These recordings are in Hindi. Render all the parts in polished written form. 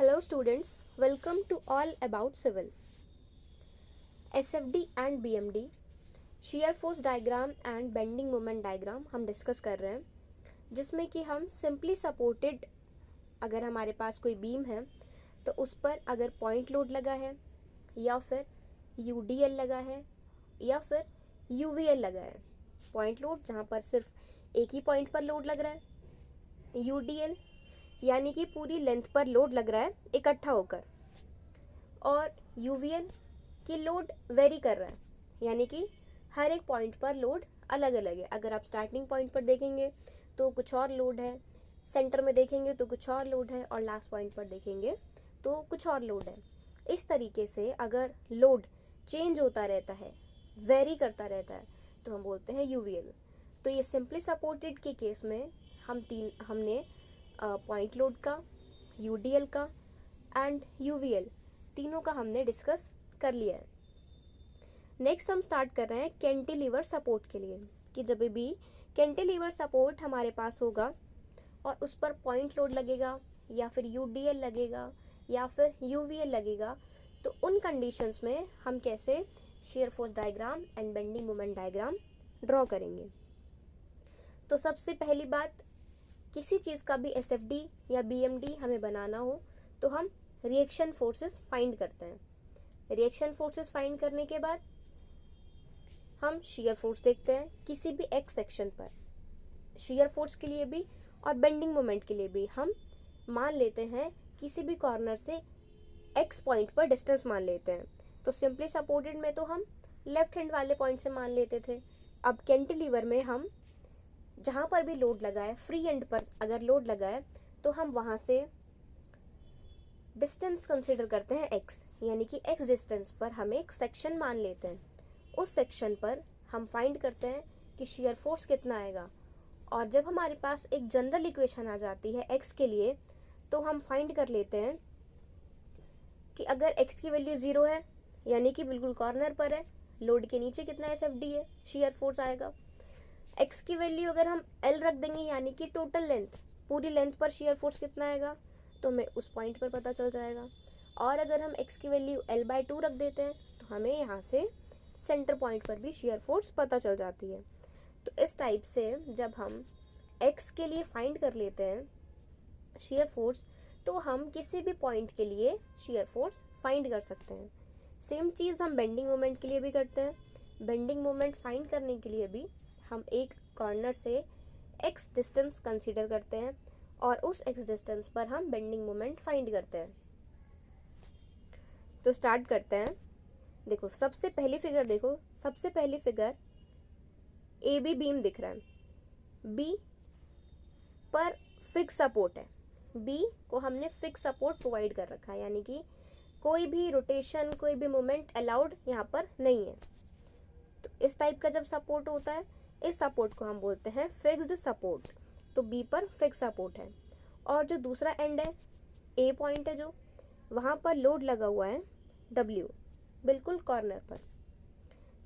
Hello students, welcome to all about civil. SFD and BMD, shear force diagram and bending moment diagram हम डिस्कस कर रहे हैं, जिसमें कि हम सिंपली सपोर्टेड अगर हमारे पास कोई बीम है तो उस पर अगर पॉइंट लोड लगा है या फिर UDL लगा है या फिर UVL लगा है। पॉइंट लोड जहाँ पर सिर्फ एक ही पॉइंट पर लोड लग रहा है, UDL यानी कि पूरी लेंथ पर लोड लग रहा है इकट्ठा होकर, और UVL की लोड वेरी कर रहा है यानी कि हर एक पॉइंट पर लोड अलग अलग है। अगर आप स्टार्टिंग पॉइंट पर देखेंगे तो कुछ और लोड है, सेंटर में देखेंगे तो कुछ और लोड है और लास्ट पॉइंट पर देखेंगे तो कुछ और लोड है। इस तरीके से अगर लोड चेंज होता रहता है, वेरी करता रहता है, तो हम बोलते हैं UVL। तो ये सिंपली सपोर्टेड के केस में हमने पॉइंट लोड का, UDL का एंड UVL तीनों का हमने डिस्कस कर लिया है। नेक्स्ट हम स्टार्ट कर रहे हैं कैंटिलीवर सपोर्ट के लिए, कि जब भी कैंटिलीवर सपोर्ट हमारे पास होगा और उस पर पॉइंट लोड लगेगा या फिर UDL लगेगा या फिर UVL लगेगा, तो उन कंडीशंस में हम कैसे shear force diagram and bending moment diagram draw करेंगे। तो सबसे पहली बात, किसी चीज़ का भी SFD या BMD हमें बनाना हो तो हम रिएक्शन फोर्सेस फाइंड करते हैं। रिएक्शन फोर्सेस फाइंड करने के बाद हम शीयर फोर्स देखते हैं किसी भी एक्स सेक्शन पर। शीयर फोर्स के लिए भी और बेंडिंग मोमेंट के लिए भी हम मान लेते हैं किसी भी कॉर्नर से एक्स पॉइंट पर डिस्टेंस मान लेते हैं। तो सिंपली सपोर्टेड में तो हम लेफ्ट हैंड वाले पॉइंट से मान लेते थे। अब कैंटिलीवर में हम जहाँ पर भी लोड लगा है, फ्री एंड पर अगर लोड लगा है तो हम वहाँ से डिस्टेंस कंसिडर करते हैं x, यानी कि x डिस्टेंस पर हम एक सेक्शन मान लेते हैं। उस सेक्शन पर हम फाइंड करते हैं कि शीयर फोर्स कितना आएगा, और जब हमारे पास एक जनरल इक्वेशन आ जाती है x के लिए तो हम फाइंड कर लेते हैं कि अगर x की वैल्यू 0 है यानी कि बिल्कुल कॉर्नर पर है, लोड के नीचे कितना SFD है, शीयर फोर्स आएगा। x की वैल्यू अगर हम L रख देंगे यानी कि टोटल लेंथ, पूरी लेंथ पर शीयर फोर्स कितना आएगा तो हमें उस पॉइंट पर पता चल जाएगा। और अगर हम x की वैल्यू L/2 रख देते हैं तो हमें यहाँ से सेंटर पॉइंट पर भी शीयर फोर्स पता चल जाती है। तो इस टाइप से जब हम x के लिए फाइंड कर लेते हैं शीयर फोर्स, तो हम किसी भी पॉइंट के लिए शीयर फोर्स फाइंड कर सकते हैं। सेम चीज़ हम बेंडिंग मोमेंट के लिए भी करते हैं। बेंडिंग मोमेंट फाइंड करने के लिए भी हम एक कॉर्नर से x डिस्टेंस कंसीडर करते हैं और उस x डिस्टेंस पर हम बेंडिंग मोमेंट फाइंड करते हैं। तो स्टार्ट करते हैं। देखो सबसे पहली फिगर देखो, सबसे पहली फिगर AB बीम दिख रहा है, B पर फिक्स सपोर्ट है। B को हमने फिक्स सपोर्ट प्रोवाइड कर रखा है, यानी कि कोई भी रोटेशन, कोई भी मूवमेंट अलाउड यहाँ पर नहीं है। तो इस टाइप का जब सपोर्ट होता है, इस सपोर्ट को हम बोलते हैं फिक्स्ड सपोर्ट। तो B पर फिक्स सपोर्ट है। और जो दूसरा एंड है, A पॉइंट है, जो वहाँ पर लोड लगा हुआ है W, बिल्कुल कॉर्नर पर।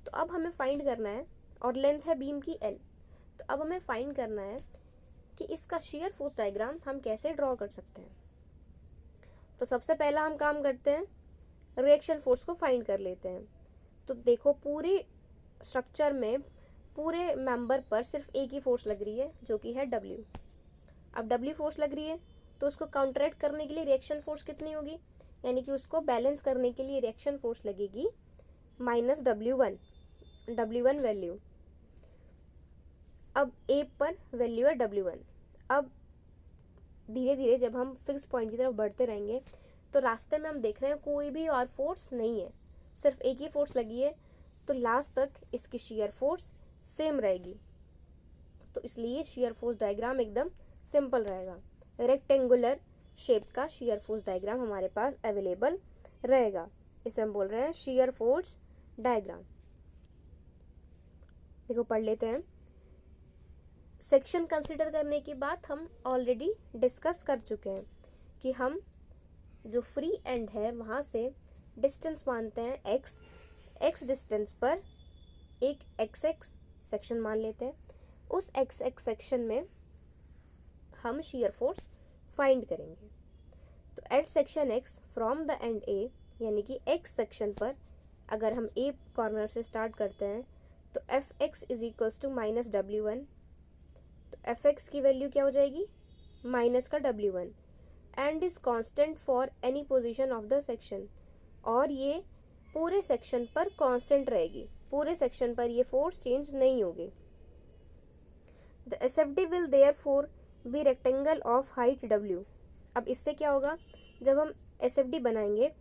तो अब हमें फाइंड करना है, और लेंथ है बीम की L। तो अब हमें फाइंड करना है कि इसका शीयर फोर्स डायग्राम हम कैसे ड्रॉ कर सकते हैं। तो सबसे पहला हम काम करते हैं, रिएक्शन फोर्स को फाइंड कर लेते हैं। तो देखो पूरी स्ट्रक्चर में, पूरे मेंबर पर सिर्फ एक ही फोर्स लग रही है जो कि है W। अब W फोर्स लग रही है तो उसको काउंटरैक्ट करने के लिए रिएक्शन फोर्स कितनी होगी, यानी कि उसको बैलेंस करने के लिए रिएक्शन फोर्स लगेगी -W1 वैल्यू। अब A पर वैल्यू है W1। अब धीरे धीरे जब हम फिक्स पॉइंट की तरफ बढ़ते रहेंगे तो रास्ते में हम देख रहे हैं कोई भी और फोर्स नहीं है, सिर्फ एक ही फोर्स लगी है। तो लास्ट तक इसकी शीयर फोर्स सेम रहेगी। तो इसलिए शीयर फोर्स डायग्राम एकदम सिंपल रहेगा। रेक्टेंगुलर शेप का शीयर फोर्स डायग्राम हमारे पास अवेलेबल रहेगा। इसे हम बोल रहे हैं शीयर फोर्स डायग्राम। देखो पढ़ लेते हैं। सेक्शन कंसिडर करने की बात हम ऑलरेडी डिस्कस कर चुके हैं कि हम जो फ्री एंड है वहाँ से डिस्टेंस मानते हैं x डिस्टेंस पर एक XX सेक्शन मान लेते हैं। उस XX सेक्शन में हम शीयर फोर्स फाइंड करेंगे। तो at section x from the end A, यानी कि एक्स सेक्शन पर अगर हम ए कॉर्नर से स्टार्ट करते हैं तो f x is equals to minus W1। तो एफ एक्स की वैल्यू क्या हो जाएगी, माइनस का W1, and is constant for any position of the section, और ये पूरे सेक्शन पर कांस्टेंट रहेगी, पूरे सेक्शन पर ये फोर्स चेंज नहीं होगी। The SFD will therefore be rectangle of height W। अब इससे क्या होगा, जब हम SFD बनाएंगे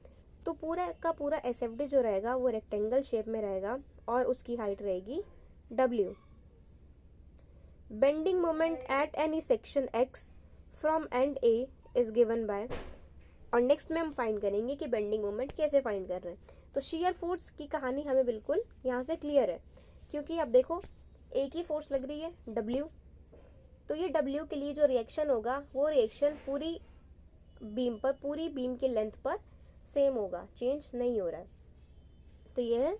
तो पूरा का पूरा SFD जो रहेगा वो रेक्टेंगल शेप में रहेगा और उसकी हाइट रहेगी W। Bending moment at any section X from and A is given by, और नेक्स्ट में हम फाइंड करेंगे कि बेंडिंग मोमेंट कैसे फाइंड कर रहे हैं। तो शियर फोर्स की कहानी हमें बिल्कुल यहाँ से क्लियर है, क्योंकि अब देखो एक ही फोर्स लग रही है W, तो ये W के लिए जो रिएक्शन होगा वो रिएक्शन पूरी बीम पर, पूरी बीम की लेंथ पर सेम होगा, चेंज नहीं हो रहा है। तो ये है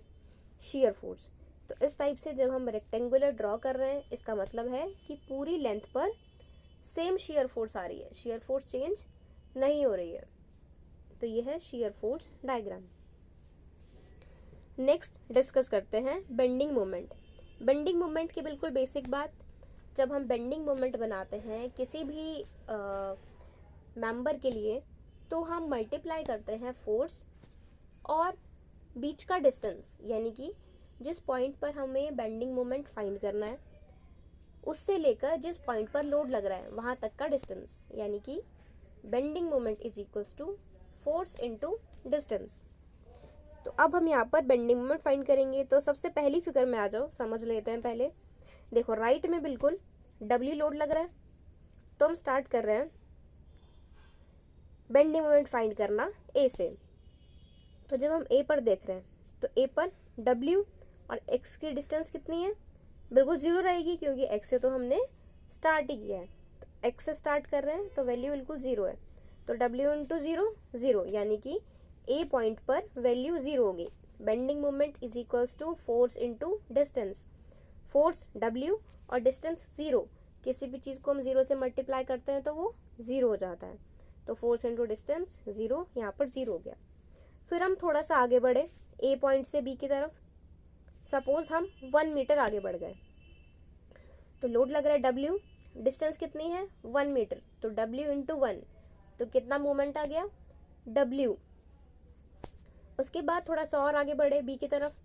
शियर फोर्स। तो इस टाइप से जब हम रेक्टेंगुलर ड्रॉ कर रहे हैं, इसका मतलब है कि पूरी लेंथ पर सेम शियर फोर्स आ रही है, शियर फोर्स चेंज नहीं हो रही है। तो ये है shear force diagram. Next discuss करते हैं बेंडिंग मोमेंट। बेंडिंग मोमेंट की बिल्कुल बेसिक बात, जब हम बेंडिंग मोमेंट बनाते हैं किसी भी मेंबर के लिए, तो हम मल्टीप्लाई करते हैं फोर्स और बीच का डिस्टेंस, यानी कि जिस पॉइंट पर हमें बेंडिंग मोमेंट फाइंड करना है उससे लेकर जिस पॉइंट पर लोड लग रहा है वहाँ तक का डिस्टेंस, यानी कि bending moment is equals to force into distance. तो अब हम यहाँ पर बेंडिंग मोमेंट फाइंड करेंगे। तो सबसे पहली फिगर में आ जाओ, समझ लेते हैं पहले। देखो राइट में बिल्कुल W लोड लग रहा है, तो हम स्टार्ट कर रहे हैं बेंडिंग मोमेंट फाइंड करना A से। तो जब हम A पर देख रहे हैं तो A पर W और X की डिस्टेंस कितनी है, बिल्कुल जीरो रहेगी, क्योंकि X से तो हमने स्टार्ट ही किया है। तो X से स्टार्ट कर रहे हैं तो वैल्यू बिल्कुल ज़ीरो है, तो W इंटू ज़ीरो ज़ीरो, यानी कि A पॉइंट पर वैल्यू ज़ीरो होगी। Bending moment is equals to force into distance, force W और डिस्टेंस ज़ीरो। किसी भी चीज़ को हम ज़ीरो से मल्टीप्लाई करते हैं तो वो ज़ीरो हो जाता है, तो फोर्स इंटू डिस्टेंस ज़ीरो, यहाँ पर ज़ीरो हो गया। फिर हम थोड़ा सा आगे बढ़े A पॉइंट से B की तरफ। सपोज हम 1 मीटर आगे बढ़ गए, तो लोड लग रहा है W, डिस्टेंस कितनी है 1 मीटर, तो W इंटू 1, तो कितना मूवमेंट आ गया W। उसके बाद थोड़ा सा और आगे बढ़े B की तरफ,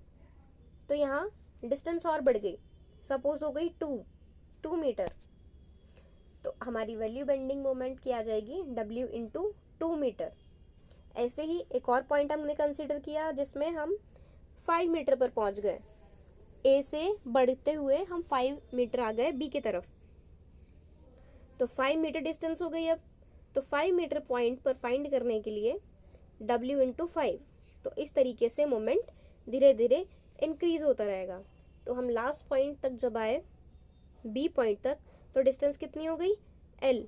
तो यहाँ डिस्टेंस और बढ़ गई, सपोज हो गई 2 मीटर, तो हमारी वैल्यू बेंडिंग मोमेंट की आ जाएगी W इंटू 2 मीटर। ऐसे ही एक और पॉइंट हमने कंसिडर किया जिसमें हम 5 मीटर पर पहुंच गए, A से बढ़ते हुए हम 5 मीटर आ गए B की तरफ, तो 5 मीटर डिस्टेंस हो गई अब। तो 5 मीटर पॉइंट पर फाइंड करने के लिए W इंटू 5, तो इस तरीके से मोमेंट धीरे धीरे इंक्रीज होता रहेगा। तो हम लास्ट पॉइंट तक जब आए B पॉइंट तक, तो डिस्टेंस कितनी हो गई L,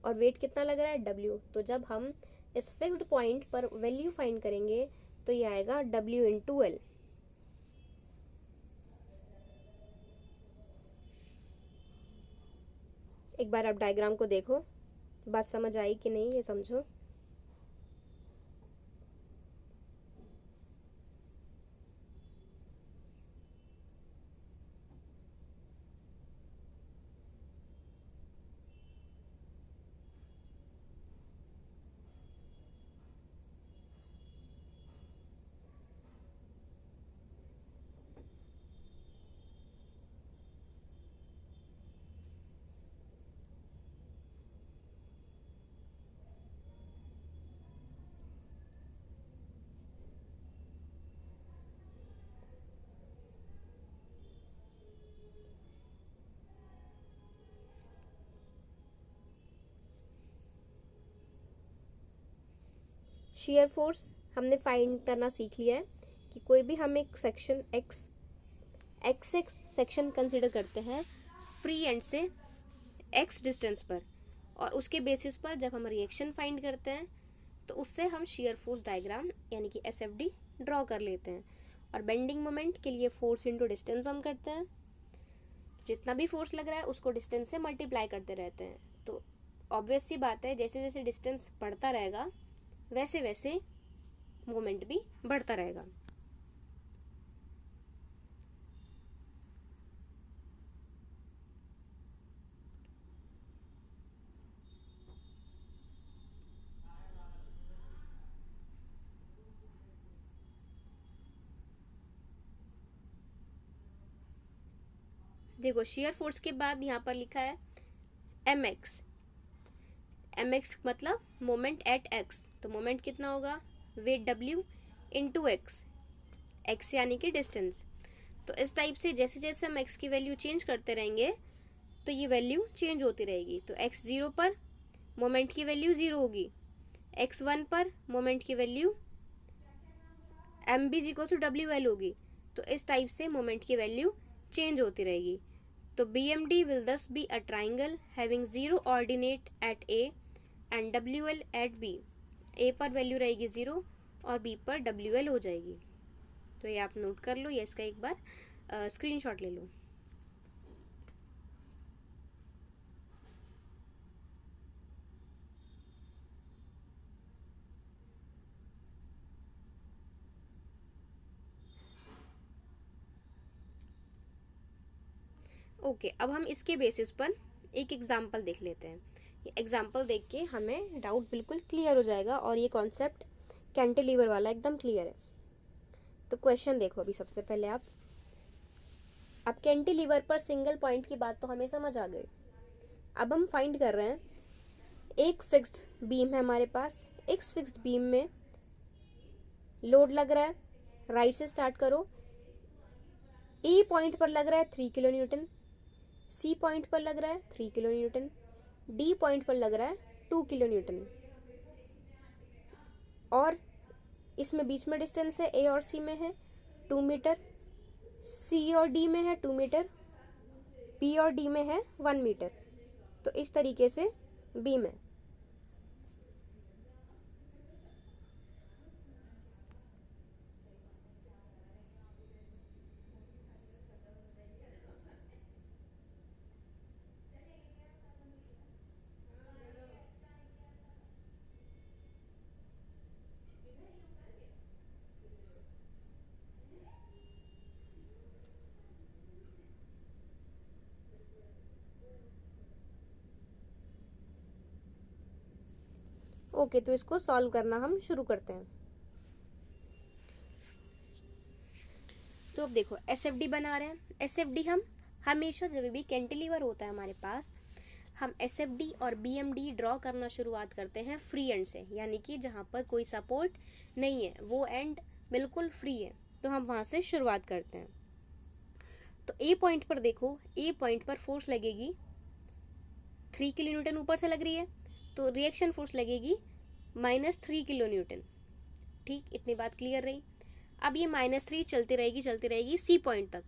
और वेट कितना लग रहा है W। तो जब हम इस फिक्स्ड पॉइंट पर वैल्यू फाइंड करेंगे तो ये आएगा W इंटू L। एक बार आप डायग्राम को देखो, बात समझ आई कि नहीं ये समझो। शियर फोर्स हमने फाइंड करना सीख लिया है कि कोई भी हम एक सेक्शन एक्स सेक्शन कंसिडर करते हैं फ्री एंड से एक्स डिस्टेंस पर, और उसके बेसिस पर जब हम रिएक्शन फाइंड करते हैं तो उससे हम शियर फोर्स डायग्राम यानी कि SFD ड्रॉ कर लेते हैं। और बेंडिंग मोमेंट के लिए फोर्स इंटू डिस्टेंस हम करते हैं, जितना भी फोर्स लग रहा है उसको डिस्टेंस से मल्टीप्लाई करते रहते हैं। तो ऑब्वियस सी बात है, जैसे जैसे डिस्टेंस बढ़ता रहेगा वैसे वैसे मोमेंट भी बढ़ता रहेगा। देखो शेयर फोर्स के बाद यहाँ पर लिखा है mx। mx मतलब मोमेंट एट x, तो मोमेंट कितना होगा, weight w into x, x यानी कि डिस्टेंस। तो इस टाइप से जैसे जैसे हम x की वैल्यू चेंज करते रहेंगे तो ये वैल्यू चेंज होती रहेगी। तो x0 पर मोमेंट की वैल्यू 0 होगी, x1 पर मोमेंट की value mb equal to WL होगी। तो इस टाइप से मोमेंट की वैल्यू चेंज होती रहेगी। तो BMD will thus be a triangle having 0 ordinate at A and WL at B। A पर वैल्यू रहेगी 0 और B पर WL हो जाएगी। तो ये आप नोट कर लो, ये इसका एक बार स्क्रीनशॉट ले लो। ओके, अब हम इसके बेसिस पर एक एग्जांपल देख लेते हैं। ये एग्जांपल देख के हमें डाउट बिल्कुल क्लियर हो जाएगा और ये कॉन्सेप्ट कैंटिलीवर वाला एकदम क्लियर है। तो क्वेश्चन देखो अभी सबसे पहले अब कैंटिलीवर पर सिंगल पॉइंट की बात तो हमें समझ आ गई। अब हम फाइंड कर रहे हैं एक फिक्स्ड बीम है हमारे पास, इस फिक्स्ड बीम में लोड लग रहा है, राइट से स्टार्ट करो। ए पॉइंट पर लग रहा है 3 किलो न्यूटन, सी पॉइंट पर लग रहा है 3 किलो न्यूटन, डी पॉइंट पर लग रहा है 2 किलो न्यूटन, और इसमें बीच में डिस्टेंस है ए और सी में है 2 मीटर, सी और डी में है 2 मीटर, बी और डी में है 1 मीटर। तो इस तरीके से बीम है। ओके, तो इसको सॉल्व करना हम शुरू करते हैं। तो अब देखो SFD बना रहे हैं। SFD हम हमेशा जब भी कैंटिलीवर होता है हमारे पास, हम SFD और BMD ड्रॉ करना शुरुआत करते हैं फ्री एंड से, यानी कि जहाँ पर कोई सपोर्ट नहीं है, वो एंड बिल्कुल फ्री है, तो हम वहाँ से शुरुआत करते हैं। तो ए पॉइंट पर देखो, ए पॉइंट पर फोर्स लगेगी 3 किलो न्यूटन ऊपर से लग रही है, तो रिएक्शन फोर्स लगेगी -3 किलो न्यूटन। ठीक, इतनी बात क्लियर रही। अब ये -3 चलती रहेगी सी पॉइंट तक,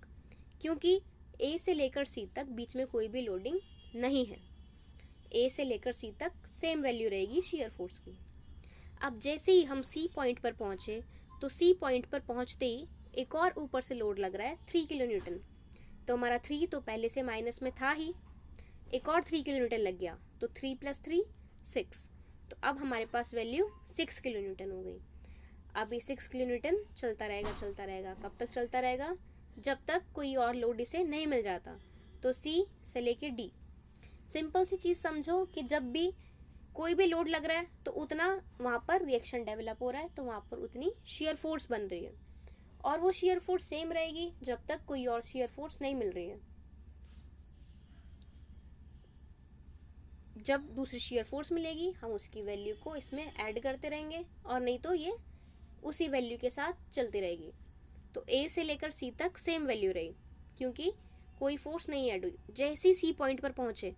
क्योंकि ए से लेकर सी तक बीच में कोई भी लोडिंग नहीं है। ए से लेकर सी तक सेम वैल्यू रहेगी शियर फोर्स की। अब जैसे ही हम सी पॉइंट पर पहुंचे, तो सी पॉइंट पर पहुंचते ही एक और ऊपर से लोड लग रहा है 3 किलो न्यूटन। तो हमारा 3 तो पहले से माइनस में था ही, एक और 3 किलो न्यूटन लग गया, तो 3 + 3 6। तो अब हमारे पास वैल्यू 6 किलो न्यूटन हो गई। अब ये 6 किलो न्यूटन चलता रहेगा। कब तक चलता रहेगा? जब तक कोई और लोड इसे नहीं मिल जाता। तो सी से लेके डी। सिंपल सी चीज़ समझो कि जब भी कोई भी लोड लग रहा है तो उतना वहाँ पर रिएक्शन डेवलप हो रहा है, तो वहाँ पर उतनी शियर फोर्स बन रही है, और वो शियर फोर्स सेम रहेगी जब तक कोई और शियर फोर्स नहीं मिल रही है। जब दूसरी शियर फोर्स मिलेगी हम उसकी वैल्यू को इसमें ऐड करते रहेंगे, और नहीं तो ये उसी वैल्यू के साथ चलती रहेगी। तो ए से लेकर सी तक सेम वैल्यू रही, क्योंकि कोई फोर्स नहीं ऐड हुई। जैसे ही सी पॉइंट पर पहुंचे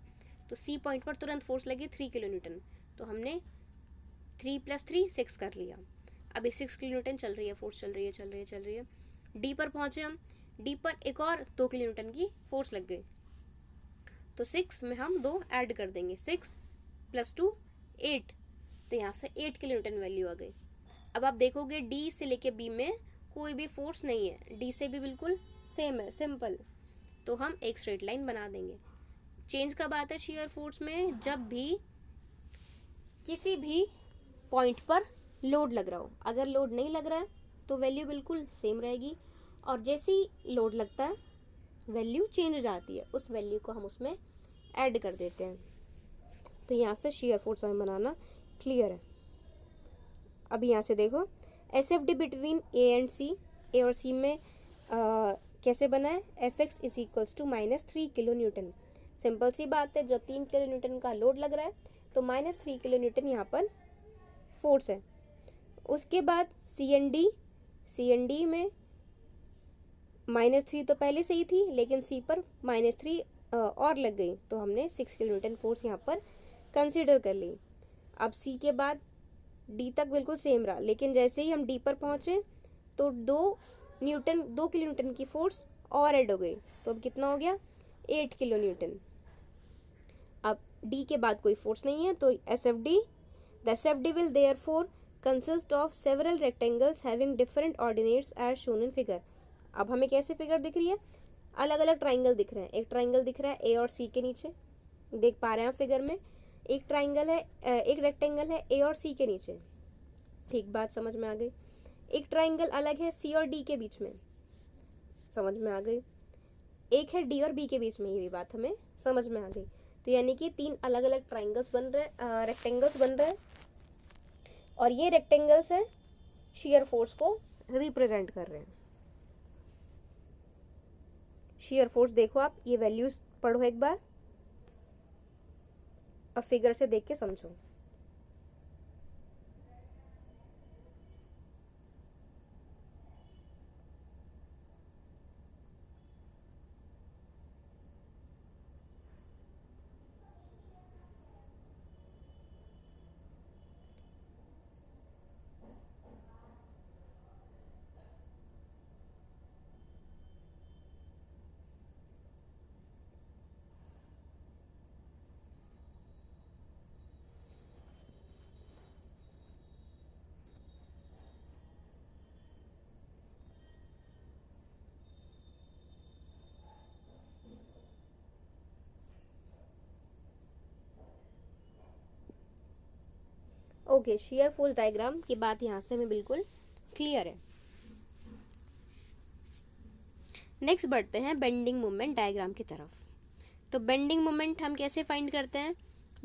तो सी पॉइंट पर तुरंत फोर्स लगी 3 किलो न्यूटन, तो हमने 3 + 3 6 कर लिया। अब 6 किलो न्यूटन चल रही है, फोर्स चल रही है। डी पर पहुंचे हम, डी पर एक और 2 किलो न्यूटन की फोर्स लग गई, तो 6 में हम 2 ऐड कर देंगे, 6 + 2 8। तो यहाँ से 8 किलो न्यूटन वैल्यू आ गई। अब आप देखोगे डी से लेके बी में कोई भी फोर्स नहीं है, डी से भी बिल्कुल सेम है, सिंपल। तो हम एक स्ट्रेट लाइन बना देंगे। चेंज कब आता है शियर फोर्स में? जब भी किसी भी पॉइंट पर लोड लग रहा हो। अगर लोड नहीं लग रहा है तो वैल्यू बिल्कुल सेम रहेगी, और जैसे ही लोड लगता है वैल्यू चेंज हो जाती है, उस वैल्यू को हम उसमें ऐड कर देते हैं। तो यहाँ से shear फोर्स हमें बनाना क्लियर है। अब यहाँ से देखो SFD between A and C, A और सी में कैसे बना है, Fx is equals to -3 kilo newton. Simple सी बात है, जब 3 किलो न्यूटन का लोड लग रहा है तो -3 किलो न्यूटन यहाँ पर फोर्स है। उसके बाद सी एन डी में -3 तो पहले से ही थी, लेकिन सी पर -3 और लग गई, तो हमने 6 किलो न्यूटन फोर्स यहाँ पर कंसिडर कर ली। अब सी के बाद डी तक बिल्कुल सेम रहा, लेकिन जैसे ही हम डी पर पहुँचे तो 2 किलो न्यूटन की फोर्स और ऐड हो गई, तो अब कितना हो गया 8 किलो न्यूटन। अब डी के बाद कोई फोर्स नहीं है, तो SFD will therefore consist of several rectangles having different ordinates as shown in figure। अब हमें कैसे फिगर दिख रही है, अलग अलग ट्राइंगल दिख रहे हैं। एक ट्राइंगल दिख रहा है ए और सी के नीचे, देख पा रहे हैं आप फिगर में। एक रेक्टेंगल है ए और सी के नीचे, ठीक, बात समझ में आ गई। एक ट्राइंगल अलग है सी और डी के बीच में, समझ में आ गई। एक है डी और बी के बीच में, ये भी बात हमें समझ में आ गई। तो यानी कि 3 अलग अलग ट्राइंगल्स बन रहे हैं, रेक्टेंगल्स बन रहे हैं, और ये रेक्टेंगल्स हैं shear फोर्स को रिप्रेजेंट कर रहे हैं। shear फोर्स देखो आप, ये वैल्यूज पढ़ो एक बार, अब फिगर से देख के समझो। ओके, shear फोर्स डायग्राम की बात यहाँ से हमें बिल्कुल क्लियर है। नेक्स्ट बढ़ते हैं बेंडिंग मोमेंट डायग्राम की तरफ। तो बेंडिंग मोमेंट हम कैसे फाइंड करते हैं,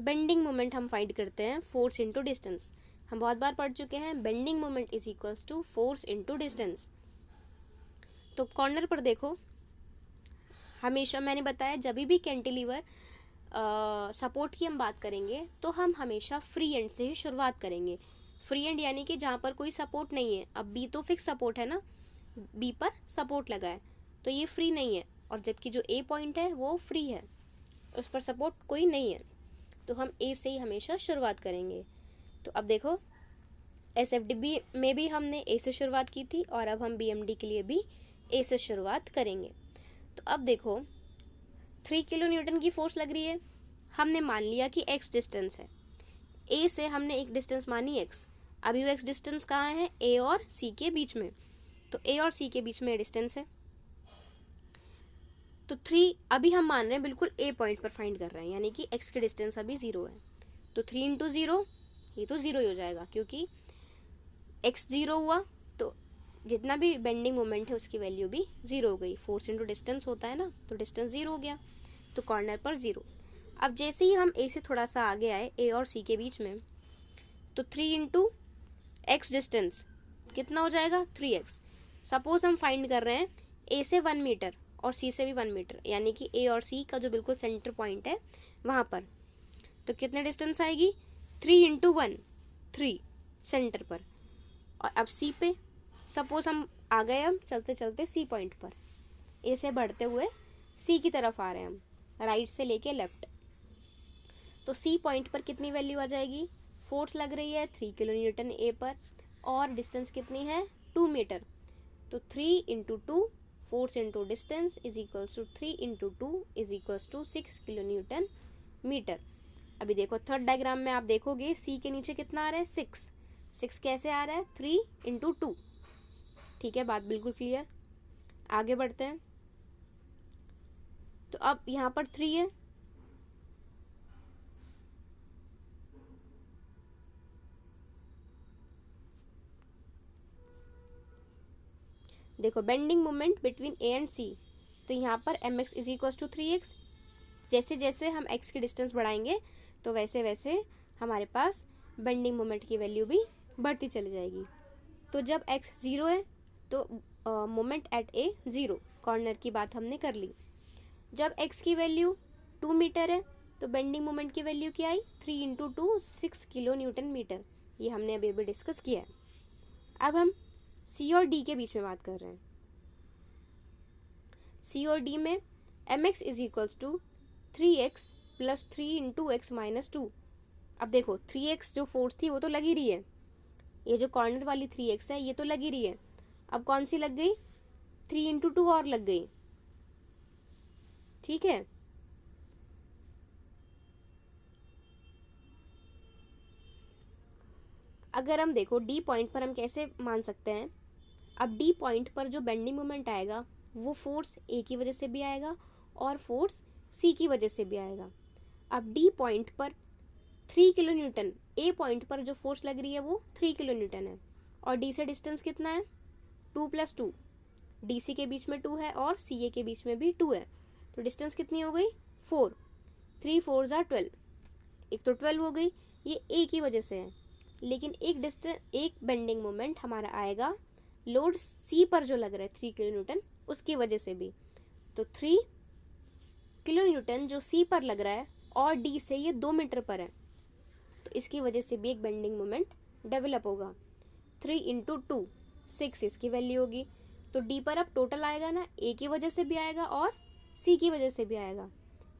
बेंडिंग मोमेंट हम फाइंड करते हैं फोर्स इनटू डिस्टेंस। हम बहुत बार पढ़ चुके हैं, bending moment is equals to force into distance. तो कॉर्नर पर देखो, हमेशा मैंने बताया जब भी कैंटिलीवर सपोर्ट की हम बात करेंगे तो हम हमेशा फ्री एंड से ही शुरुआत करेंगे। फ्री एंड यानी कि जहाँ पर कोई सपोर्ट नहीं है। अब बी तो फिक्स सपोर्ट है ना, बी पर सपोर्ट लगा है तो ये फ्री नहीं है, और जबकि जो ए पॉइंट है वो फ्री है, उस पर सपोर्ट कोई नहीं है, तो हम ए से ही हमेशा शुरुआत करेंगे। तो अब देखो SFD में भी हमने ए से शुरुआत की थी, और अब हम BMD के लिए भी ए से शुरुआत करेंगे। तो अब देखो 3 किलो न्यूटन की फोर्स लग रही है, हमने मान लिया कि x डिस्टेंस है, ए से हमने एक डिस्टेंस मानी x। अभी वो x डिस्टेंस कहाँ है, ए और सी के बीच में, तो ए और सी के बीच में डिस्टेंस है। तो 3 अभी हम मान रहे हैं बिल्कुल ए पॉइंट पर फाइंड कर रहे हैं, यानी कि x की डिस्टेंस अभी 0 है। तो 3 इंटू 0, ये तो 0 ही हो जाएगा, क्योंकि x 0 हुआ तो जितना भी बेंडिंग मोमेंट है उसकी वैल्यू भी 0 हो गई। फोर्स इंटू डिस्टेंस होता है ना, तो डिस्टेंस 0 हो गया, तो कॉर्नर पर 0। अब जैसे ही हम ए से थोड़ा सा आगे आए, ए और सी के बीच में, तो 3 इंटू एक्स डिस्टेंस कितना हो जाएगा 3x। सपोज हम फाइंड कर रहे हैं ए से 1 मीटर और सी से भी 1 मीटर, यानी कि ए और सी का जो बिल्कुल सेंटर पॉइंट है वहाँ पर, तो कितने डिस्टेंस आएगी 3 इंटू 1, 3 सेंटर पर। और अब सी पे सपोज हम आ गए, हम चलते चलते सी पॉइंट पर, ए से बढ़ते हुए सी की तरफ आ रहे हैं हम, राइट से लेके लेफ्ट। तो सी पॉइंट पर कितनी वैल्यू आ जाएगी, फोर्स लग रही है 3 किलो न्यूटन ए पर, और डिस्टेंस कितनी है 2 मीटर। तो 3 into 2 force into distance is equals to 3 into 2 is equals to 6 kilo newton metre. अभी देखो थर्ड डायग्राम में आप देखोगे सी के नीचे कितना आ रहा है 6 कैसे आ रहा है 3 इंटू 2। ठीक है, बात बिल्कुल क्लियर। आगे बढ़ते हैं। तो अब यहाँ पर 3 है, देखो bending moment between A and C, तो यहाँ पर M x is equal to 3x। जैसे जैसे हम x की डिस्टेंस बढ़ाएंगे तो वैसे वैसे हमारे पास बेंडिंग मोमेंट की वैल्यू भी बढ़ती चली जाएगी। तो जब x 0 है तो मोमेंट एट ए 0, कॉर्नर की बात हमने कर ली। जब x की वैल्यू 2 मीटर है तो बेंडिंग मोमेंट की वैल्यू क्या आई, 3 इंटू 2 6 किलो न्यूटन मीटर। ये हमने अभी डिस्कस किया है। अब हम C और D के बीच में बात कर रहे हैं। C और D में mx is equals to 3x plus 3 into x minus 2। अब देखो 3x जो फोर्स थी वो तो लगी रही है, ये जो कॉर्नर वाली 3x है ये तो लगी रही है। अब कौन सी लग गई, 3 इंटू 2 और लग गई, ठीक है। अगर हम देखो D पॉइंट पर हम कैसे मान सकते हैं, अब D पॉइंट पर जो बेंडिंग मोमेंट आएगा वो फोर्स A की वजह से भी आएगा और फोर्स C की वजह से भी आएगा। अब D पॉइंट पर 3 किलो न्यूटन, A पॉइंट पर जो फोर्स लग रही है वो 3 किलो न्यूटन है और D से डिस्टेंस कितना है, 2 + 2। DC के बीच में 2 है और CA के बीच में भी 2 है, तो डिस्टेंस कितनी हो गई, 4। 3 4 = 12, एक तो 12 हो गई, ये A की वजह से है। लेकिन एक बेंडिंग मोमेंट हमारा आएगा लोड C पर जो लग रहा है 3 किलो न्यूटन, उसकी वजह से भी। तो 3 किलो न्यूटन जो C पर लग रहा है और D से ये 2 मीटर पर है, तो इसकी वजह से भी एक बेंडिंग मोमेंट डेवलप होगा। 3 इंटू 2 6 इसकी वैल्यू होगी। तो D पर अब टोटल आएगा ना, A की वजह से भी आएगा और C की वजह से भी आएगा।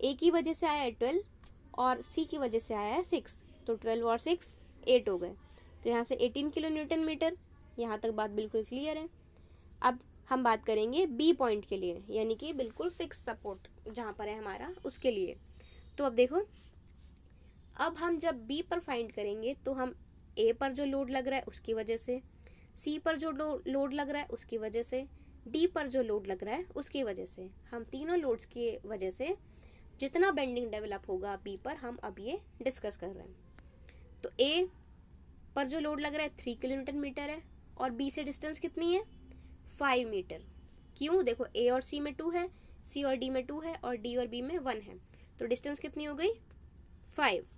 A की वजह से आया है 12 और C की वजह से आया है 6, तो 12 और 6 8 हो गए। तो यहाँ से 18 किलो न्यूटन मीटर। यहाँ तक बात बिल्कुल क्लियर है। अब हम बात करेंगे B पॉइंट के लिए, यानी कि बिल्कुल फिक्स सपोर्ट जहाँ पर है हमारा, उसके लिए। तो अब देखो, अब हम जब B पर फाइंड करेंगे तो हम A पर जो लोड लग रहा है उसकी वजह से, C पर जो लोड लग रहा है उसकी वजह से, D पर जो लोड लग रहा है उसकी वजह से, हम तीनों लोड्स की वजह से जितना बेंडिंग डेवलप होगा B पर, हम अब ये डिस्कस कर रहे हैं। तो A पर जो लोड लग रहा है 3 किलो न्यूटन मीटर है और B से डिस्टेंस कितनी है, 5 मीटर। क्यों, देखो A और C में 2 है, C और D में 2 है और D और B में 1 है, तो डिस्टेंस कितनी हो गई, 5।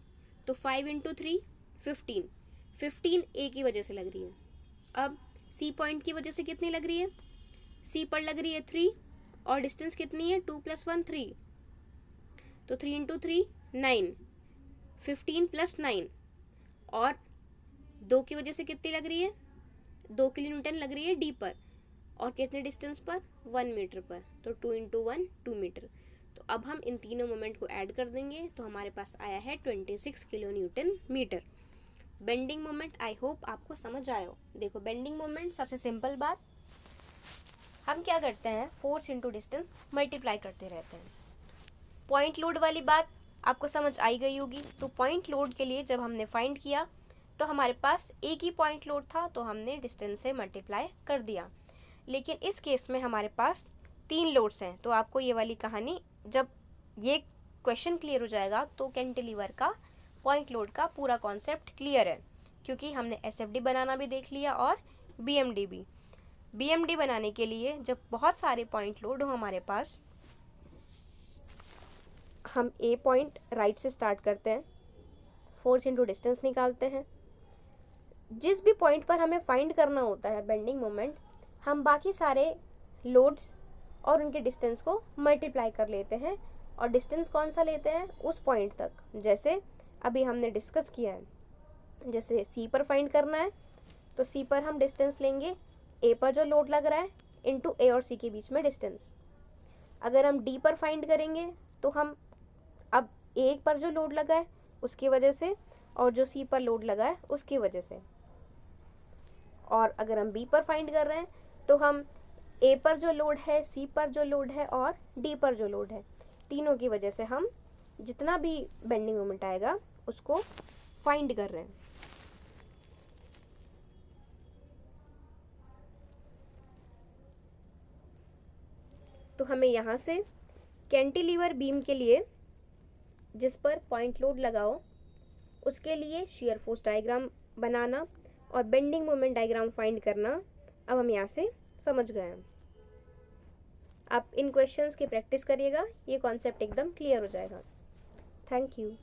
तो 5 इंटू 3 15, 15 A की वजह से लग रही है। अब C पॉइंट की वजह से कितनी लग रही है, C पर लग रही है 3 और डिस्टेंस कितनी है, 2 + 1 3, तो 3 इंटू 3 9, 15 + 9 और 2 की वजह से कितनी लग रही है, 2 किलो न्यूटन लग रही है D पर और कितने डिस्टेंस पर, 1 मीटर पर, तो 2 इंटू 1 2 मीटर। तो अब हम इन तीनों मोमेंट को ऐड कर देंगे तो हमारे पास आया है 26 kilo newton metre. Bending moment I hope आपको समझ आया हो। देखो बेंडिंग मोमेंट सबसे सिंपल बात, हम क्या करते हैं, फोर्स इंटू डिस्टेंस मल्टीप्लाई करते रहते हैं। पॉइंट लोड वाली बात आपको समझ आई गई होगी। तो पॉइंट लोड के लिए जब हमने फाइंड किया तो हमारे पास एक ही पॉइंट लोड था, तो हमने डिस्टेंस से मल्टीप्लाई कर दिया। लेकिन इस केस में हमारे पास 3 लोड्स हैं, तो आपको ये वाली कहानी, जब ये क्वेश्चन क्लियर हो जाएगा तो कैंटिलीवर का पॉइंट लोड का पूरा कॉन्सेप्ट क्लियर है, क्योंकि हमने SFD बनाना भी देख लिया और BMD भी। BMD बनाने के लिए जब बहुत सारे पॉइंट लोड हो हमारे पास, हम A पॉइंट राइट से स्टार्ट करते हैं, फोर्स इंटू डिस्टेंस निकालते हैं। जिस भी पॉइंट पर हमें फाइंड करना होता है बेंडिंग मोमेंट, हम बाकी सारे लोड्स और उनके डिस्टेंस को मल्टीप्लाई कर लेते हैं और डिस्टेंस कौन सा लेते हैं, उस पॉइंट तक। जैसे अभी हमने डिस्कस किया है, जैसे C पर फाइंड करना है तो C पर हम डिस्टेंस लेंगे A पर जो लोड लग रहा है इंटू A और C के बीच में डिस्टेंस। अगर हम D पर फाइंड करेंगे तो हम अब A पर जो लोड लगा है उसकी वजह से और जो C पर लोड लगा है उसकी वजह से, और अगर हम B पर फाइंड कर रहे हैं तो हम A पर जो लोड है, C पर जो लोड है और D पर जो लोड है, तीनों की वजह से हम जितना भी बेंडिंग मोमेंट आएगा उसको फाइंड कर रहे हैं। तो हमें यहाँ से कैंटिलीवर बीम के लिए जिस पर पॉइंट लोड लगाओ उसके लिए शियर फोर्स डायग्राम बनाना और बेंडिंग मोमेंट डायग्राम फाइंड करना अब हम यहाँ से समझ गए हैं। आप इन क्वेश्चंस की प्रैक्टिस करिएगा, ये कॉन्सेप्ट एकदम क्लियर हो जाएगा। Thank you.